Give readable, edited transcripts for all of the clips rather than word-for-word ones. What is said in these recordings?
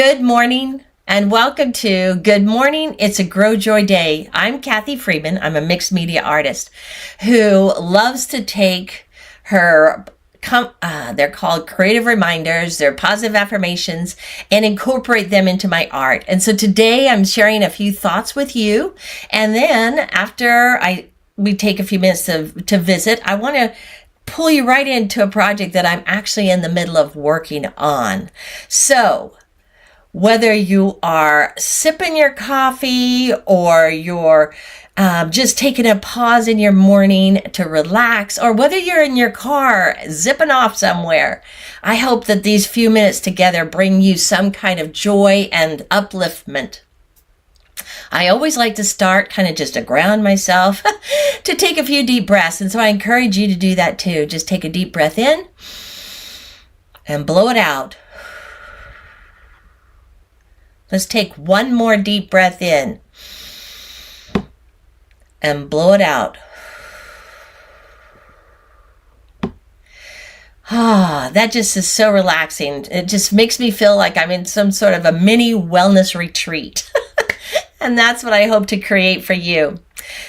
Good morning and welcome to Good Morning. It's a Grow Joy Day. I'm Kathy Freeman. I'm a mixed media artist who loves to take her they're called creative reminders, they're positive affirmations, and incorporate them into my art. And so today I'm sharing a few thoughts with you. And then after we take a few minutes to visit, I want to pull you right into a project that I'm actually in the middle of working on. So whether you are sipping your coffee or you're just taking a pause in your morning to relax, or whether you're in your car zipping off somewhere, I hope that these few minutes together bring you some kind of joy and upliftment. I always like to start kind of just to ground myself, to take a few deep breaths. And so I encourage you to do that too. Just take a deep breath in and blow it out. Let's take one more deep breath in and blow it out. That just is so relaxing. It just makes me feel like I'm in some sort of a mini wellness retreat. And that's what I hope to create for you.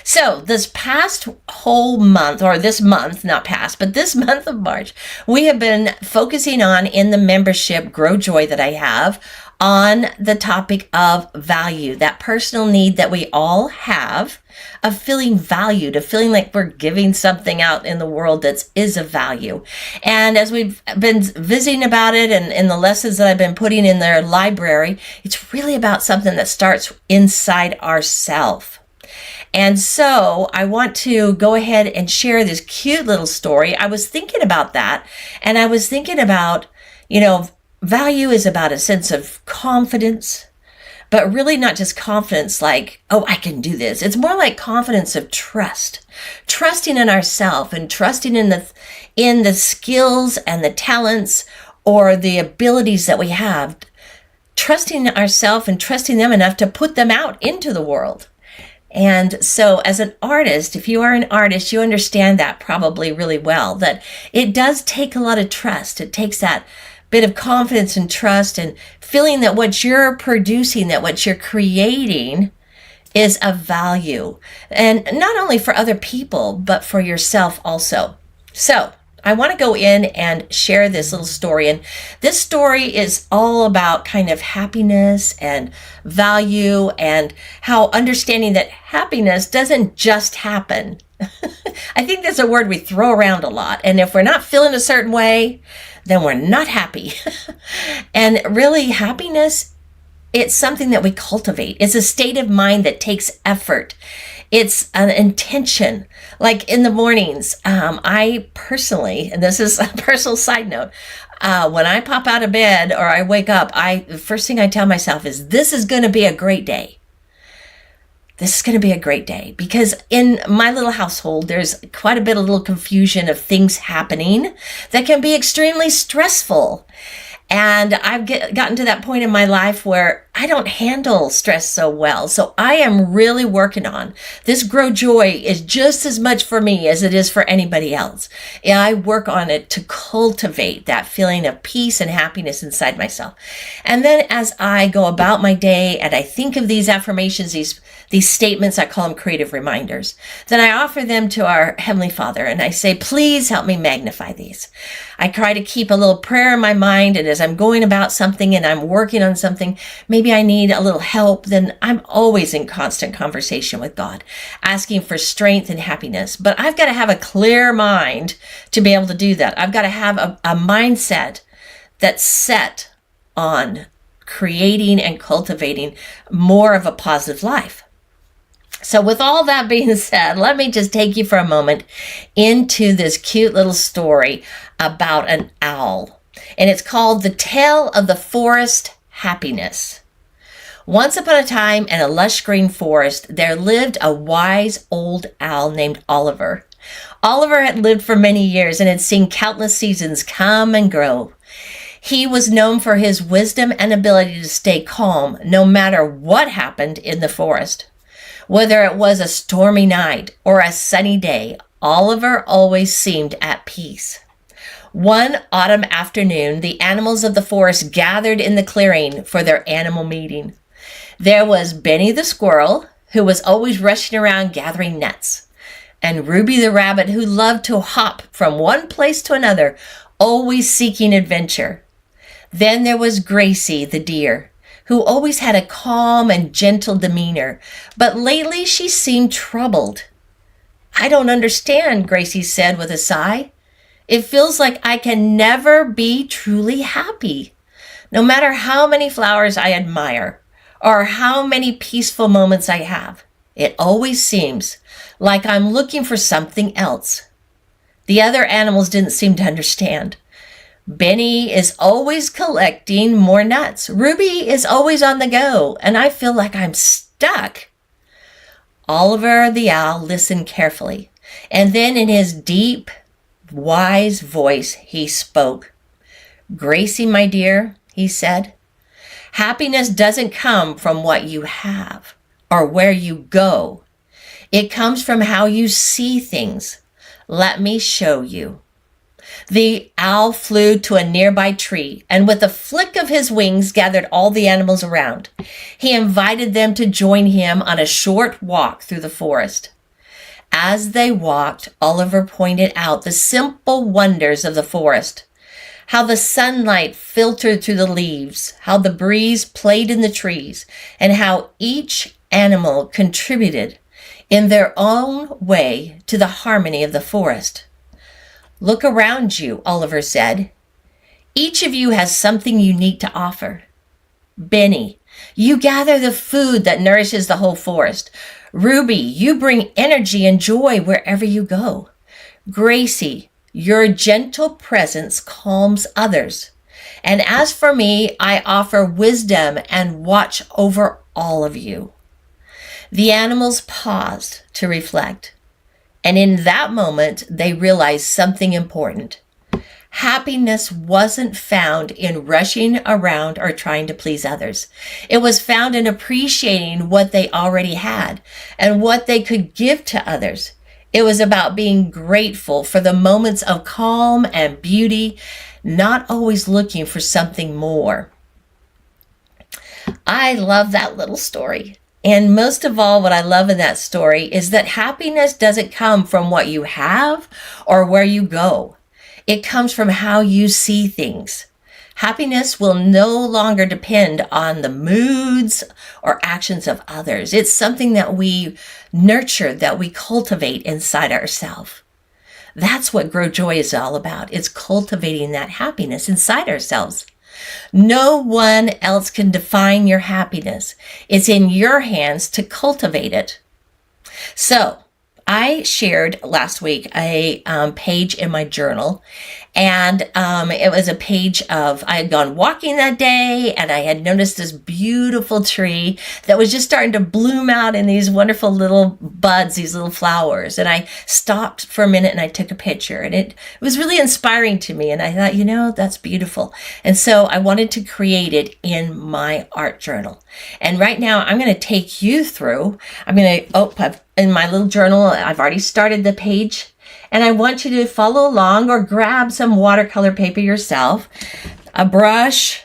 So this past whole month, or this month, not past, but this month of March, we have been focusing on in the membership Grow Joy that I have on the topic of value, that personal need that we all have of feeling valued, of feeling like we're giving something out in the world that is of value. And as we've been visiting about it and in the lessons that I've been putting in their library, it's really about something that starts inside ourselves. And so I want to go ahead and share this cute little story. I was thinking about that, and I was thinking about, value is about a sense of confidence, but really not just confidence like, oh, I can do this. It's more like confidence of trust, trusting in ourselves and trusting in the skills and the talents or the abilities that we have, trusting ourselves and trusting them enough to put them out into the world. And so as an artist, if you are an artist, you understand that probably really well, that it does take a lot of trust. It takes that bit of confidence and trust and feeling that what you're producing, that what you're creating is of value. And not only for other people, but for yourself also. So I want to go in and share this little story. And this story is all about kind of happiness and value and how understanding that happiness doesn't just happen. I think that's a word we throw around a lot. And if we're not feeling a certain way, then we're not happy. And really, happiness, it's something that we cultivate. It's a state of mind that takes effort. It's an intention. Like in the mornings, I personally, and this is a personal side note, when I pop out of bed or I wake up, the first thing I tell myself is, this is going to be a great day. This is going to be a great day, because in my little household, there's quite a bit of little confusion of things happening that can be extremely stressful. And I've gotten to that point in my life where I don't handle stress so well. So I am really working on this. Grow Joy is just as much for me as it is for anybody else. And I work on it to cultivate that feeling of peace and happiness inside myself. And then as I go about my day and I think of these affirmations, these statements, I call them creative reminders, then I offer them to our Heavenly Father and I say, please help me magnify these. I try to keep a little prayer in my mind, and as I'm going about something and I'm working on something, maybe I need a little help, then I'm always in constant conversation with God, asking for strength and happiness. But I've got to have a clear mind to be able to do that. I've got to have a mindset that's set on creating and cultivating more of a positive life. So with all that being said, let me just take you for a moment into this cute little story about an owl. And it's called The Tale of the Forest Happiness. Once upon a time in a lush green forest, there lived a wise old owl named Oliver. Oliver had lived for many years and had seen countless seasons come and go. He was known for his wisdom and ability to stay calm no matter what happened in the forest. Whether it was a stormy night or a sunny day, Oliver always seemed at peace. One autumn afternoon, the animals of the forest gathered in the clearing for their animal meeting. There was Benny the squirrel, who was always rushing around gathering nuts, and Ruby the rabbit, who loved to hop from one place to another, always seeking adventure. Then there was Gracie the deer, who always had a calm and gentle demeanor, but lately she seemed troubled. "I don't understand," Gracie said with a sigh. "It feels like I can never be truly happy. No matter how many flowers I admire or how many peaceful moments I have, it always seems like I'm looking for something else." The other animals didn't seem to understand. Benny is always collecting more nuts. Ruby is always on the go, and I feel like I'm stuck. Oliver the owl listened carefully, and then in his deep, wise voice he spoke. "Gracie, my dear," he said, "happiness doesn't come from what you have or where you go. It comes from how you see things. Let me show you." The owl flew to a nearby tree and with a flick of his wings gathered all the animals around. He invited them to join him on a short walk through the forest. As they walked, Oliver pointed out the simple wonders of the forest, how the sunlight filtered through the leaves, how the breeze played in the trees, and how each animal contributed in their own way to the harmony of the forest. "Look around you," Oliver said. "Each of you has something unique to offer. Benny, you gather the food that nourishes the whole forest. Ruby, you bring energy and joy wherever you go. Gracie, your gentle presence calms others. And as for me, I offer wisdom and watch over all of you." The animals paused to reflect. And in that moment, they realized something important. Happiness wasn't found in rushing around or trying to please others. It was found in appreciating what they already had and what they could give to others. It was about being grateful for the moments of calm and beauty, not always looking for something more. I love that little story. And most of all, what I love in that story is that happiness doesn't come from what you have or where you go. It comes from how you see things. Happiness will no longer depend on the moods or actions of others. It's something that we nurture, that we cultivate inside ourselves. That's what Grow Joy is all about. It's cultivating that happiness inside ourselves. No one else can define your happiness. It's in your hands to cultivate it. So I shared last week a page in my journal, and it was a page of, I had gone walking that day and I had noticed this beautiful tree that was just starting to bloom out in these wonderful little buds, these little flowers. And I stopped for a minute and I took a picture, and it was really inspiring to me. And I thought, that's beautiful. And so I wanted to create it in my art journal. And right now I'm going to take you through, in my little journal, I've already started the page. And I want you to follow along or grab some watercolor paper yourself, a brush,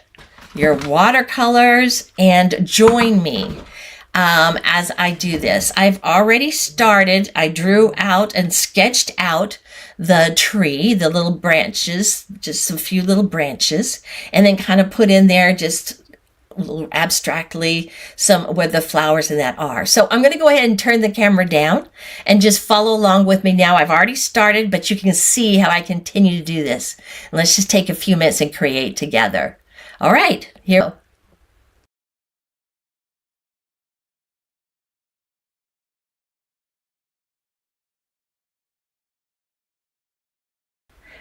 your watercolors, and join me as I do this. I've already started. I drew out and sketched out the tree, the little branches, just a few little branches, and then kind of put in there just abstractly some where the flowers in that are. So I'm going to go ahead and turn the camera down and just follow along with me now. I've already started, but you can see how I continue to do this. And let's just take a few minutes and create together. All right, here we go.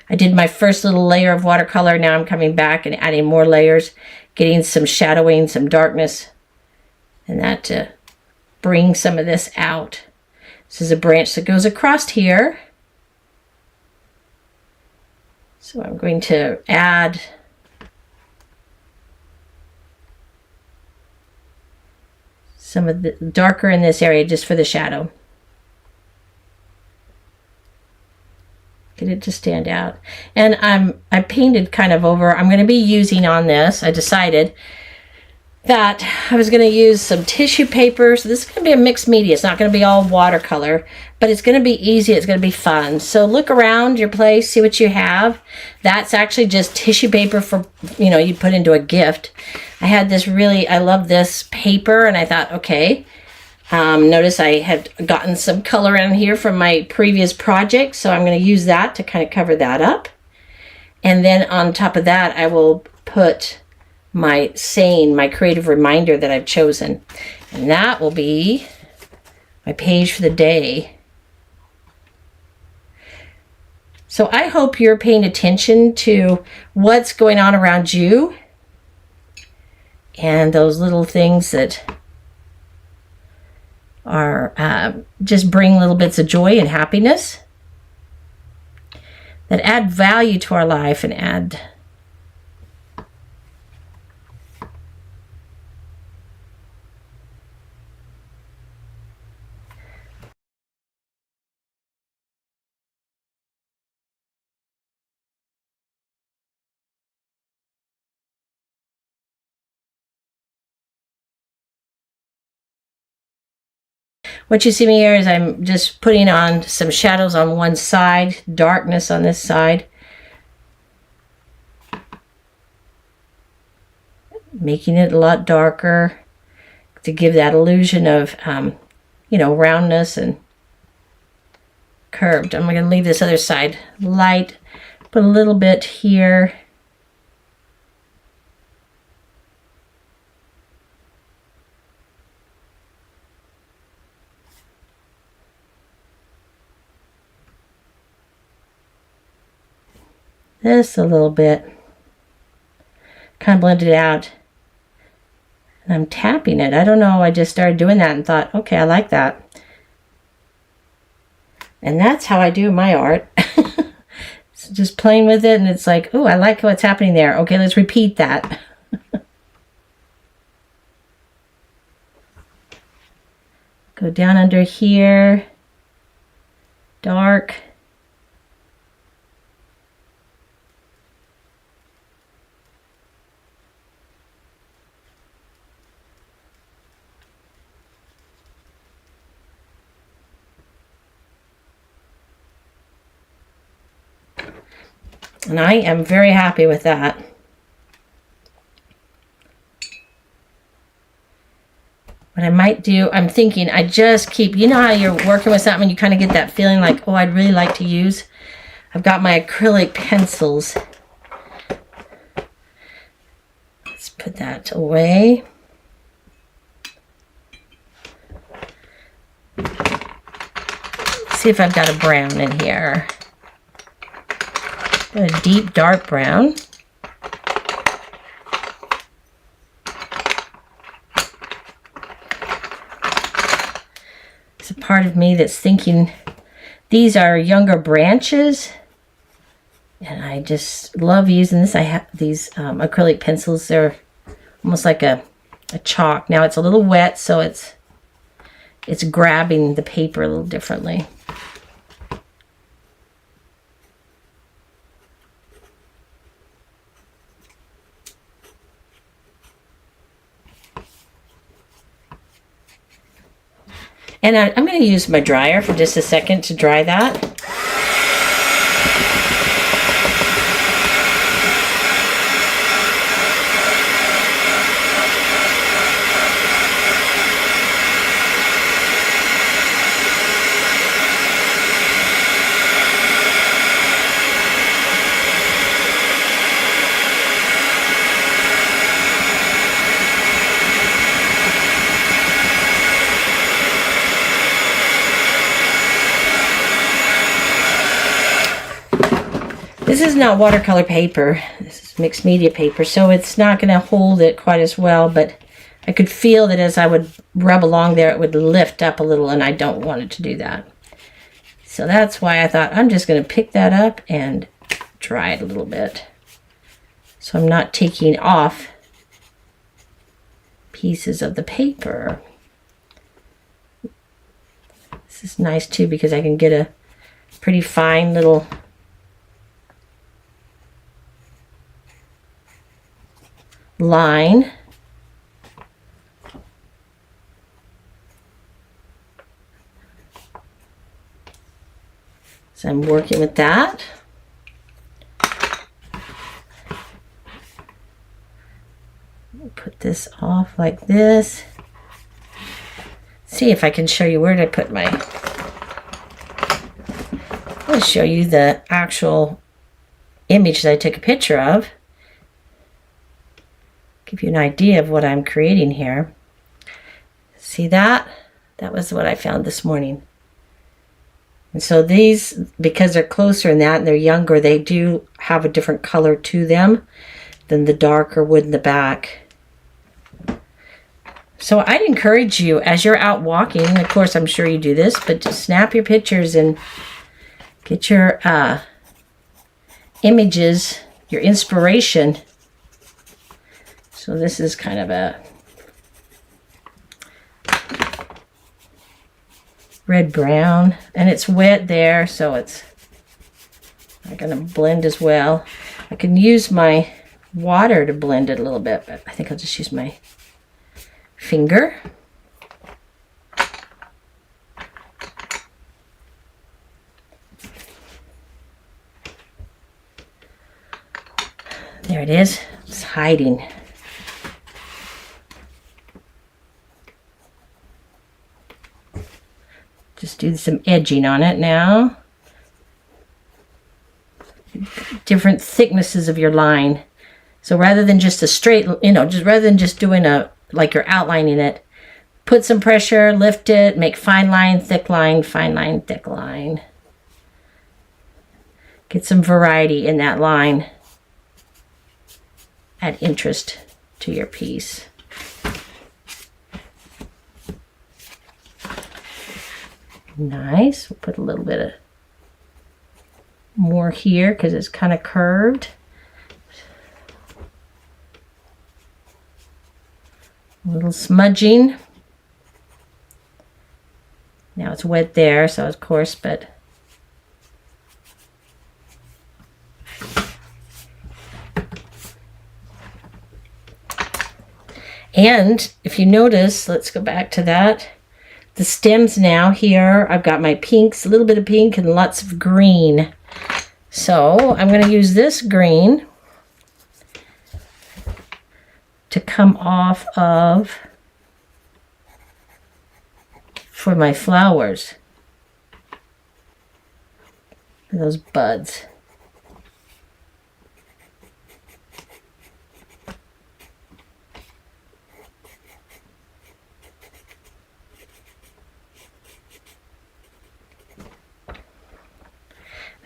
I did my first little layer of watercolor. Now I'm coming back and adding more layers, getting some shadowing, some darkness, and that to bring some of this out. This is a branch that goes across here. So I'm going to add some of the darker in this area just for the shadow. Get it to stand out. And I painted kind of over. I'm going to be using on this, I decided that I was going to use some tissue paper. So this is going to be a mixed media. It's not going to be all watercolor, but it's going to be easy. It's going to be fun. So look around your place, see what you have. That's actually just tissue paper for, you know, you put into a gift. I had this I love this paper, and I thought, okay. Notice I had gotten some color in here from my previous project, so I'm going to use that to kind of cover that up. And then on top of that, I will put my saying, my creative reminder that I've chosen. And that will be my page for the day. So I hope you're paying attention to what's going on around you and those little things that are just bring little bits of joy and happiness that add value to our life and add what you see me here is I'm just putting on some shadows on one side, darkness on this side. Making it a lot darker to give that illusion of, you know, roundness and curved. I'm going to leave this other side light, put a little bit here. This a little bit, kind of blend it out, and I'm tapping it. I don't know, I just started doing that and thought, okay, I like that. And that's how I do my art. So just playing with it, and it's like, oh, I like what's happening there. Okay, let's repeat that. Go down under here, dark. And I am very happy with that. What I might do, I'm thinking, I just keep, you know how you're working with something, you kind of get that feeling like, oh, I'd really like to use. I've got my acrylic pencils. Let's put that away. See if I've got a brown in here. A deep dark brown. It's a part of me that's thinking these are younger branches, and I just love using this. I have these acrylic pencils. They're almost like a chalk. Now it's a little wet, so it's grabbing the paper a little differently. And I'm going to use my dryer for just a second to dry that. This is not watercolor paper. This is mixed media paper, so it's not going to hold it quite as well, but I could feel that as I would rub along there, it would lift up a little, and I don't want it to do that. So that's why I thought I'm just going to pick that up and dry it a little bit. So I'm not taking off pieces of the paper. This is nice too because I can get a pretty fine little line. So I'm working with that. Put this off like this. See if I can show you where did I put my... I'll show you the actual image that I took a picture of. Give you an idea of what I'm creating here. See that? That was what I found this morning. And so these, because they're closer in that and they're younger, they do have a different color to them than the darker wood in the back. So I'd encourage you, as you're out walking, and of course I'm sure you do this, but just snap your pictures and get your images, your inspiration. So this is kind of a red-brown, and it's wet there, so it's not going to blend as well. I can use my water to blend it a little bit, but I think I'll just use my finger. There it is. It's hiding. Just do some edging on it now. Different thicknesses of your line. So rather than just a straight, just rather than just doing like you're outlining it, put some pressure, lift it, make fine line, thick line, fine line, thick line. Get some variety in that line. Add interest to your piece. Nice. We'll put a little bit of more here because it's kind of curved. A little smudging. Now it's wet there, so of course, but and if you notice, let's go back to that. The stems now here, I've got my pinks, a little bit of pink and lots of green. So I'm going to use this green to come off of for my flowers, for those buds.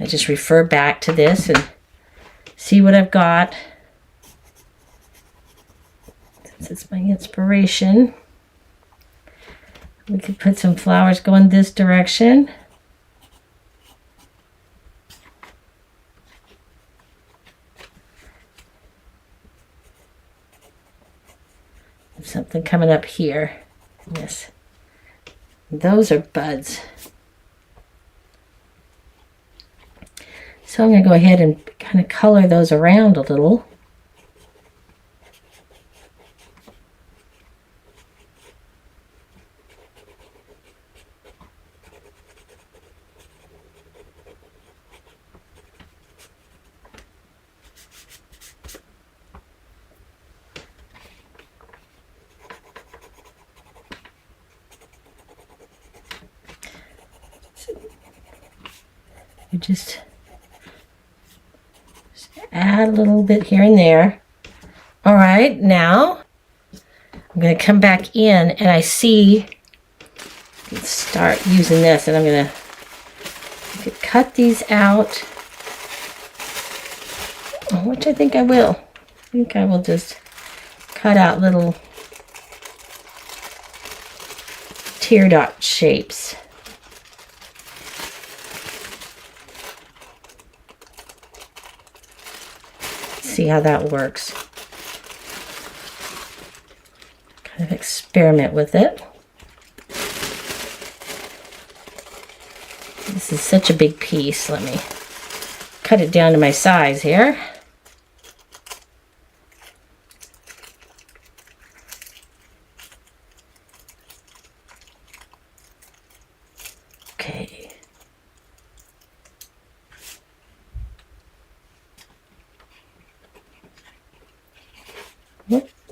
I just refer back to this and see what I've got. Since it's my inspiration, we could put some flowers going this direction. Something coming up here. Yes. Those are buds. So I'm going to go ahead and kind of color those around a little. You just add a little bit here and there. All right, now I'm going to come back in and I see, let's start using this, and I'm going to cut these out, which I think I will. I think I will just cut out little tear dot shapes. See how that works. Kind of experiment with it. This is such a big piece. Let me cut it down to my size here.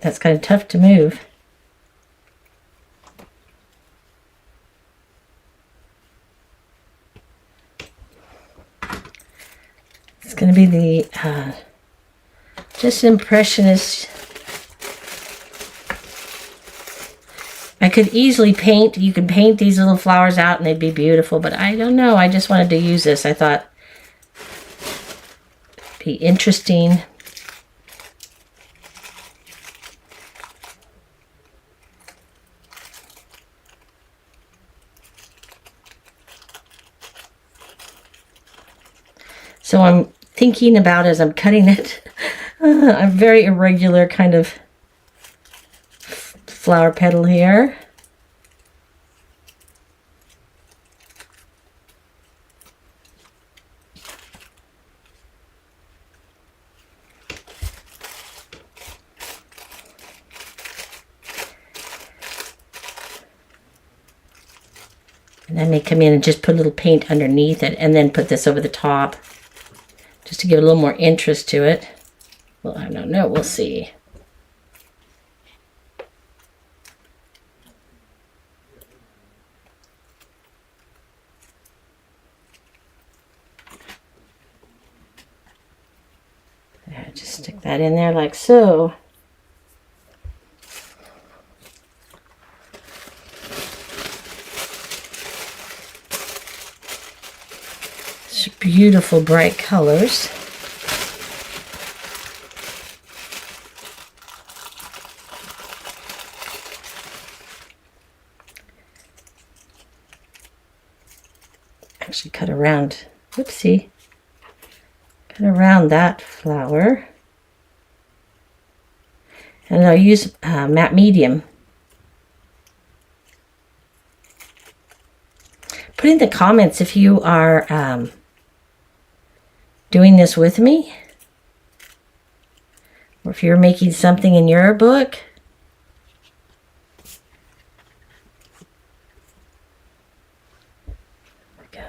That's kind of tough to move. It's going to be the just impressionist. I could easily paint. You could paint these little flowers out and they'd be beautiful, but I don't know. I just wanted to use this. I thought it'd be interesting. So I'm thinking about as I'm cutting it, a very irregular kind of flower petal here. And I may come in and just put a little paint underneath it and then put this over the top just to give a little more interest to it. Well, I don't know. We'll see. Just stick that in there like so. It's beautiful bright colors. Actually cut around, whoopsie, cut around that flower. And I'll use matte medium. Put in the comments if you are doing this with me, or if you're making something in your book. There we go.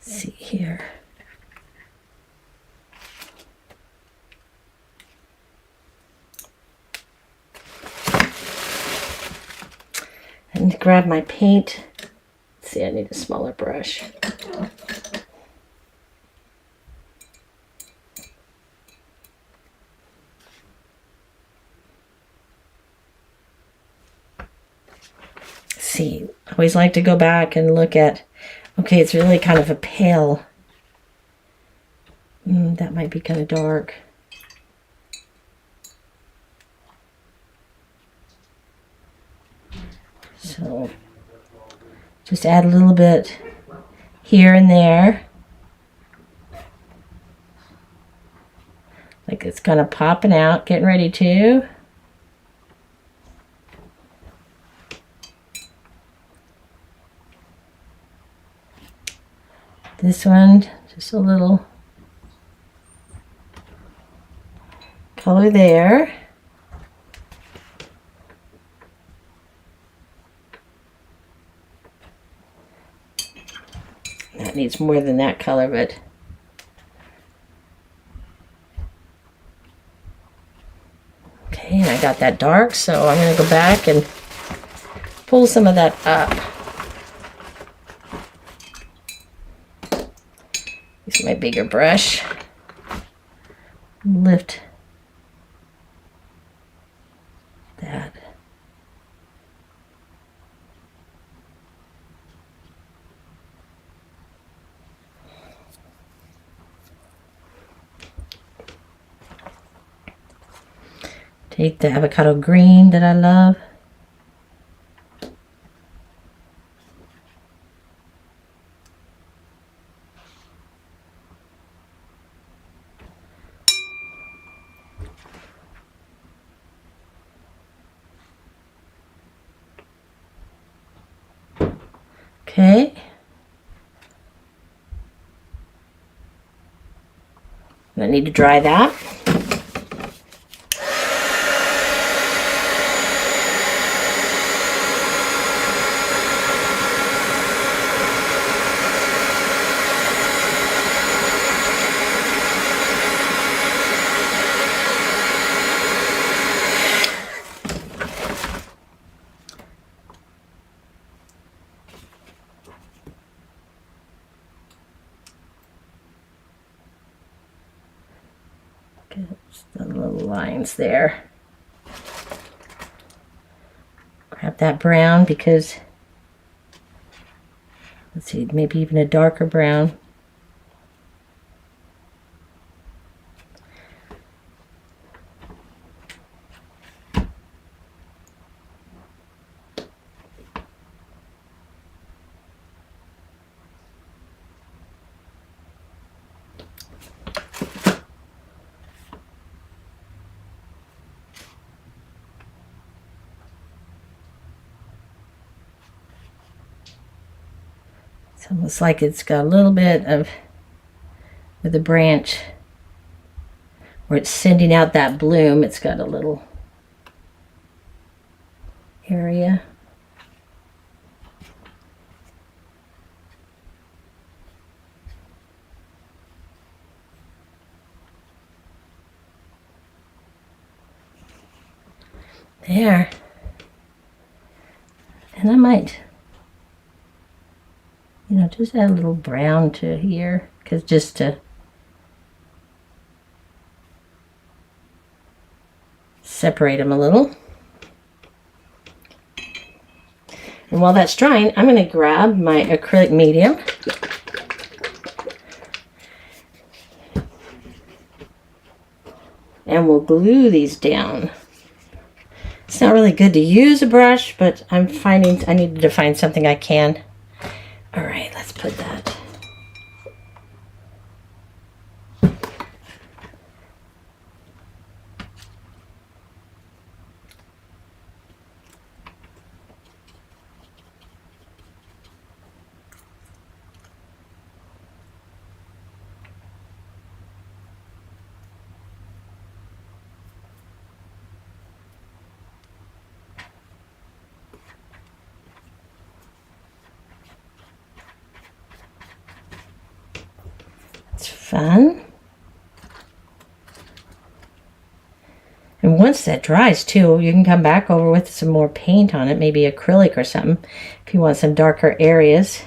Let's see here. And grab my paint. Let's see, I need a smaller brush. See, I always like to go back and look at, okay, it's really kind of a pale. That might be kind of dark. So just add a little bit here and there. Like it's kind of popping out, getting ready to. This one, just a little color there. That needs more than that color, but okay, and I got that dark, so I'm going to go back and pull some of that up. Use my bigger brush. Lift that. Take the avocado green that I love. Okay. I need to dry that. Just the little lines there. Grab that brown because, let's see, maybe even a darker brown. It's almost like it's got a little bit of the branch where it's sending out that bloom. It's got a little area. There. And I might, just add a little brown to here, because just to separate them a little. And while that's drying, I'm going to grab my acrylic medium. And we'll glue these down. It's not really good to use a brush, but I'm finding I needed to find something I can. All right, let's put that. Fun. And once that dries too, you can come back over with some more paint on it, maybe acrylic or something, if you want some darker areas.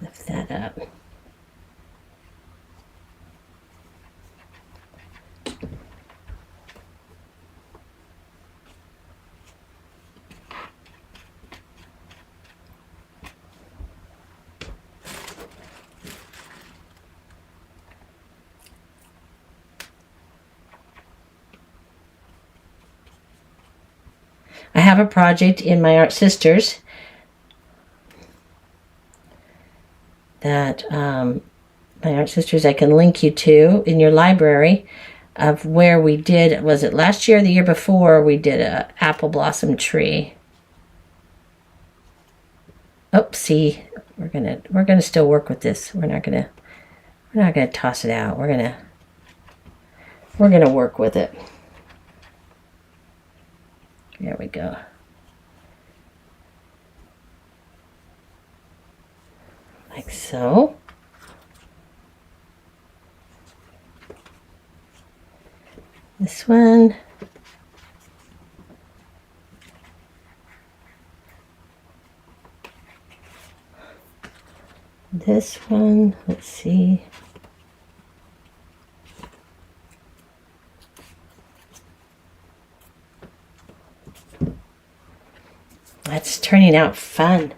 Lift that up. I have a project in my Art Sisters that my Art Sisters I can link you to in your library of where we did, was it last year or the year before, we did a apple blossom tree. Oh, see, we're gonna still work with this. We're not gonna toss it out. We're gonna work with it. There we go. Like so. This one. This one, let's see. That's turning out fun.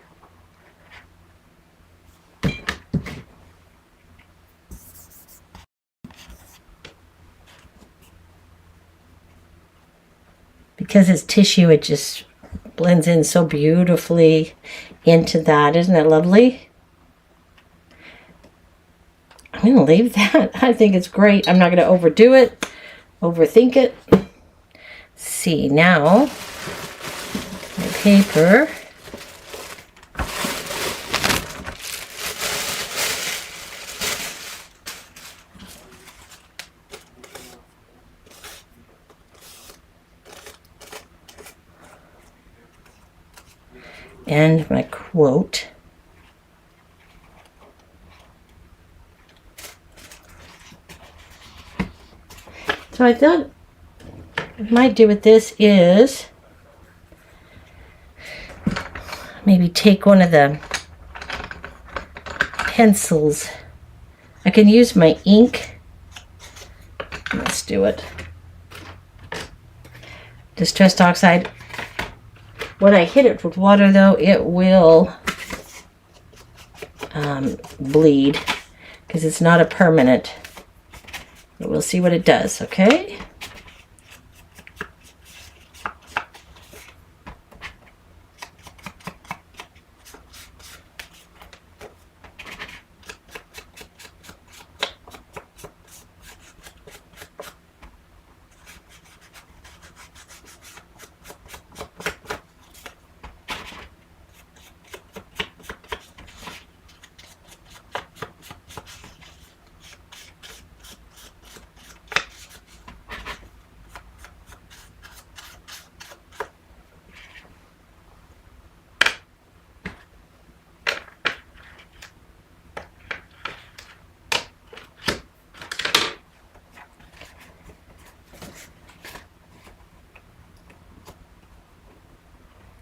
Because it's tissue, it just blends in so beautifully into that. Isn't that lovely? I'm going to leave that. I think it's great. I'm not going to overdo it, overthink it. See, now my paper. And my quote. So I thought what I might do with this is maybe take one of the pencils. I can use my ink. Let's do it. Distressed oxide. When I hit it with water, though, it will bleed because it's not a permanent. But we'll see what it does, okay?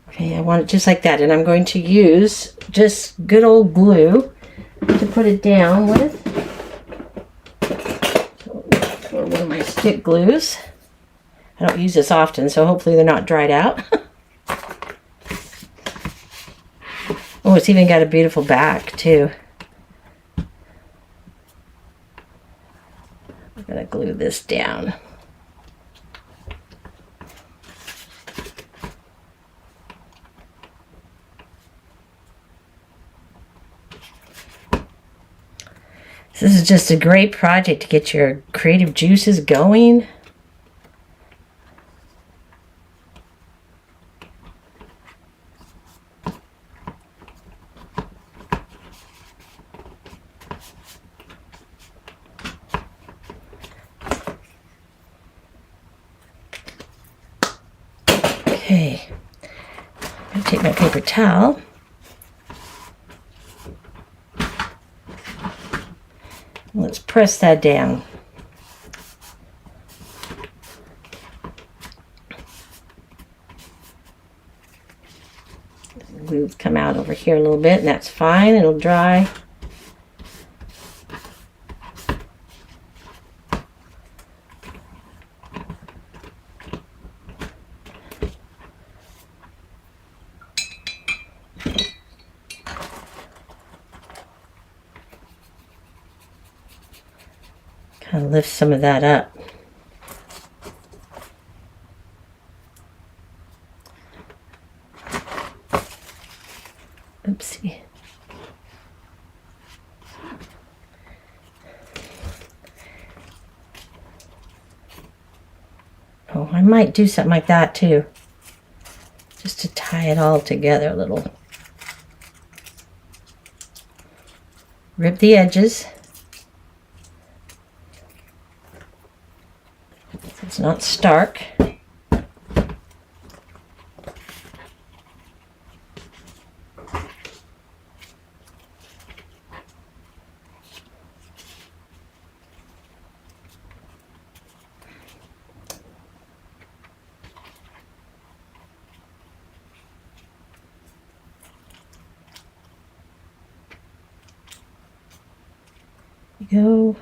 Okay, I want it just like that, and I'm going to use just good old glue to put it down with. Or one of my stick glues. I don't use this often, so hopefully they're not dried out. Oh, it's even got a beautiful back, too. I'm going to glue this down. This is just a great project to get your creative juices going. Okay, I'm going to take my paper towel. Let's press that down. Glue's come out over here a little bit, and that's fine. It'll dry. Kind of lift some of that up. Oopsie. Oh, I might do something like that too. Just to tie it all together a little. Rip the edges. It's not stark. Go.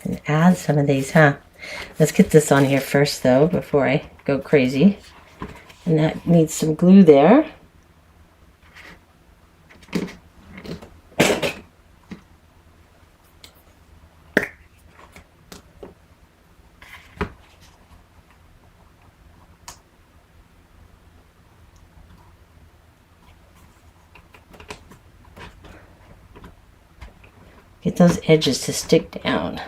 And add some of these, huh? Let's get this on here first, though, before I go crazy. And that needs some glue there. Get those edges to stick down.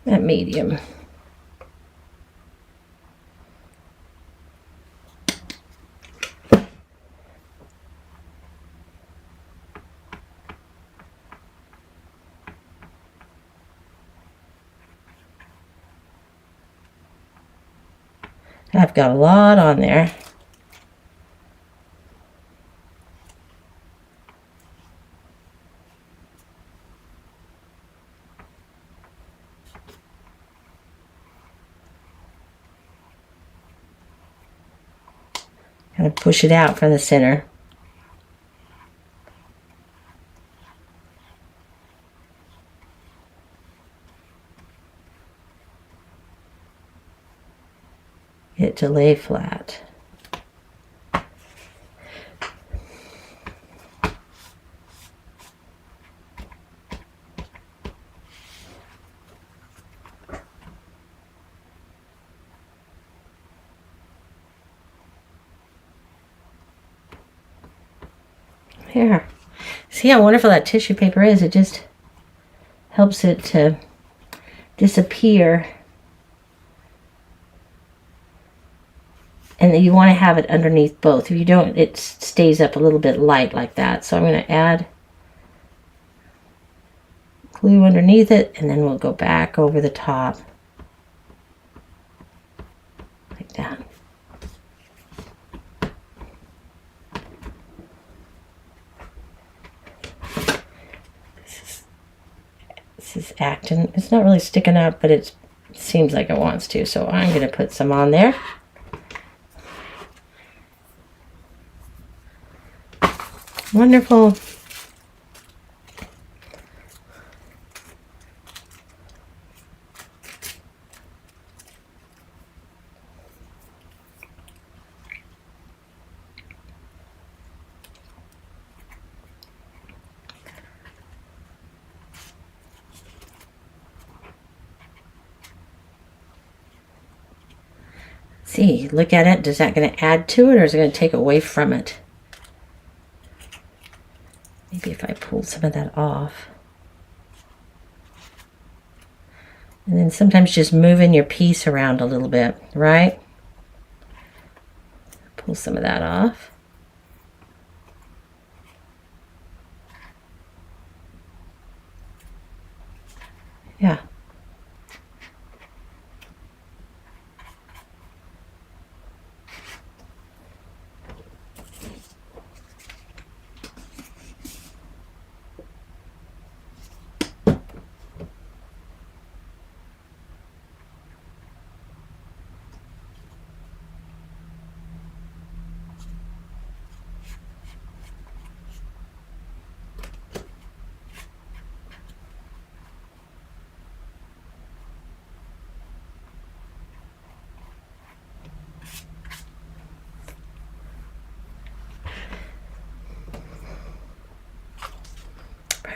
that medium. I've got a lot on there. Kind of push it out from the center. Get it to lay flat. Here. See how wonderful that tissue paper is? It just helps it to disappear. And you want to have it underneath both. If you don't, it stays up a little bit light like that. So I'm going to add glue underneath it, and then we'll go back over the top. Like that. This is acting. It's not really sticking up, but it seems like it wants to. So I'm going to put some on there. Wonderful. See, look at it. Is that going to add to it, or is it going to take away from it? Maybe if I pull some of that off. And then sometimes just moving your piece around a little bit, right? Pull some of that off. Yeah.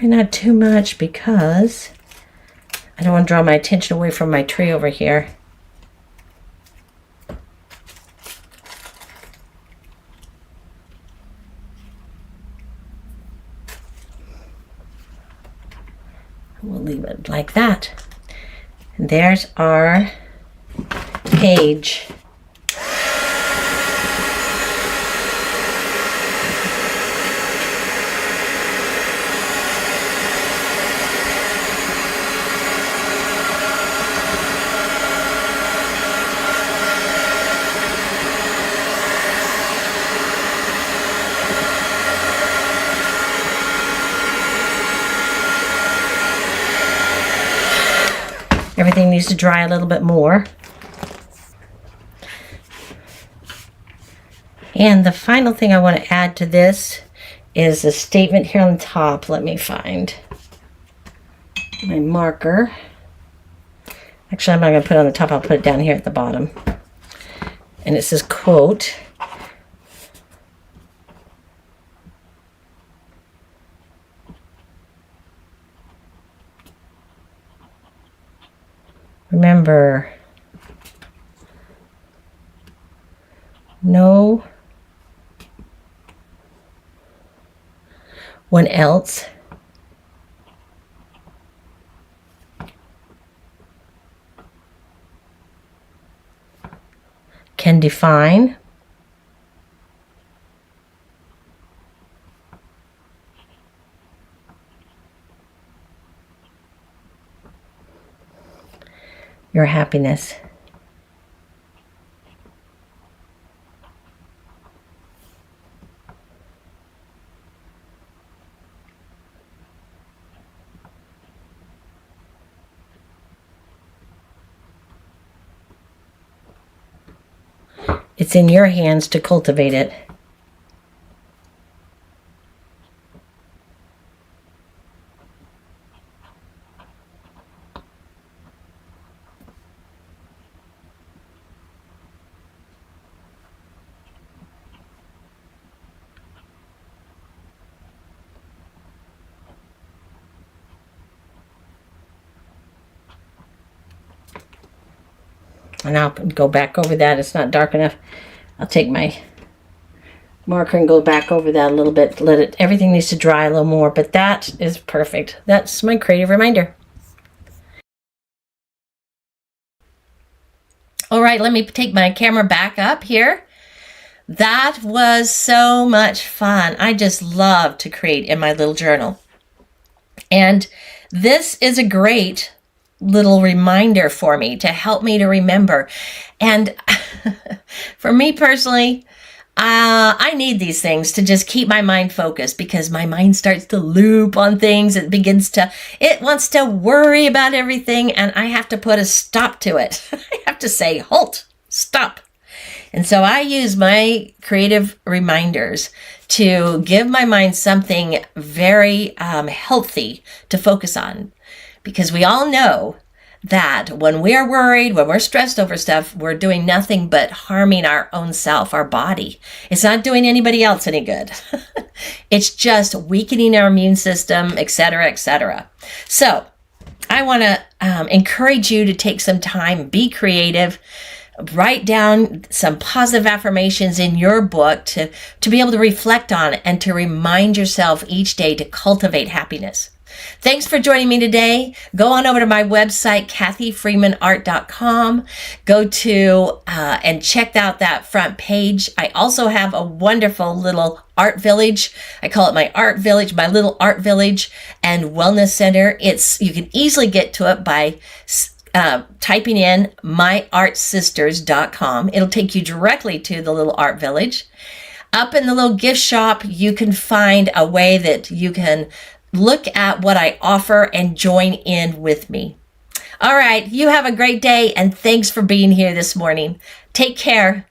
Probably not too much because I don't want to draw my attention away from my tree over here. We'll leave it like that. And there's our page. Everything needs to dry a little bit more. And the final thing I want to add to this is a statement here on the top. Let me find my marker. Actually, I'm not going to put it on the top. I'll put it down here at the bottom. And it says, quote, remember, no one else can define your happiness. It's in your hands to cultivate it. And I'll go back over that. It's not dark enough. I'll take my marker and go back over that a little bit. Everything needs to dry a little more, but that is perfect. That's my creative reminder. All right, let me take my camera back up here. That was so much fun. I just love to create in my little journal. And this is a great little reminder for me to help me to remember. And for me personally, I need these things to just keep my mind focused, because my mind starts to loop on things. It wants to worry about everything, and I have to put a stop to it. I have to say, halt, stop. And so I use my creative reminders to give my mind something very healthy to focus on. Because we all know that when we're worried, when we're stressed over stuff, we're doing nothing but harming our own self, our body. It's not doing anybody else any good. It's just weakening our immune system, etc., etc. So I want to encourage you to take some time, be creative, write down some positive affirmations in your book to be able to reflect on and to remind yourself each day to cultivate happiness. Thanks for joining me today. Go on over to my website, KathyFreemanArt.com. Go to and check out that front page. I also have a wonderful little art village. I call it my art village, my little art village and wellness center. You can easily get to it by typing in myartsisters.com. It'll take you directly to the little art village. Up in the little gift shop, you can find a way that you can look at what I offer and join in with me. All right, you have a great day, and thanks for being here this morning. Take care.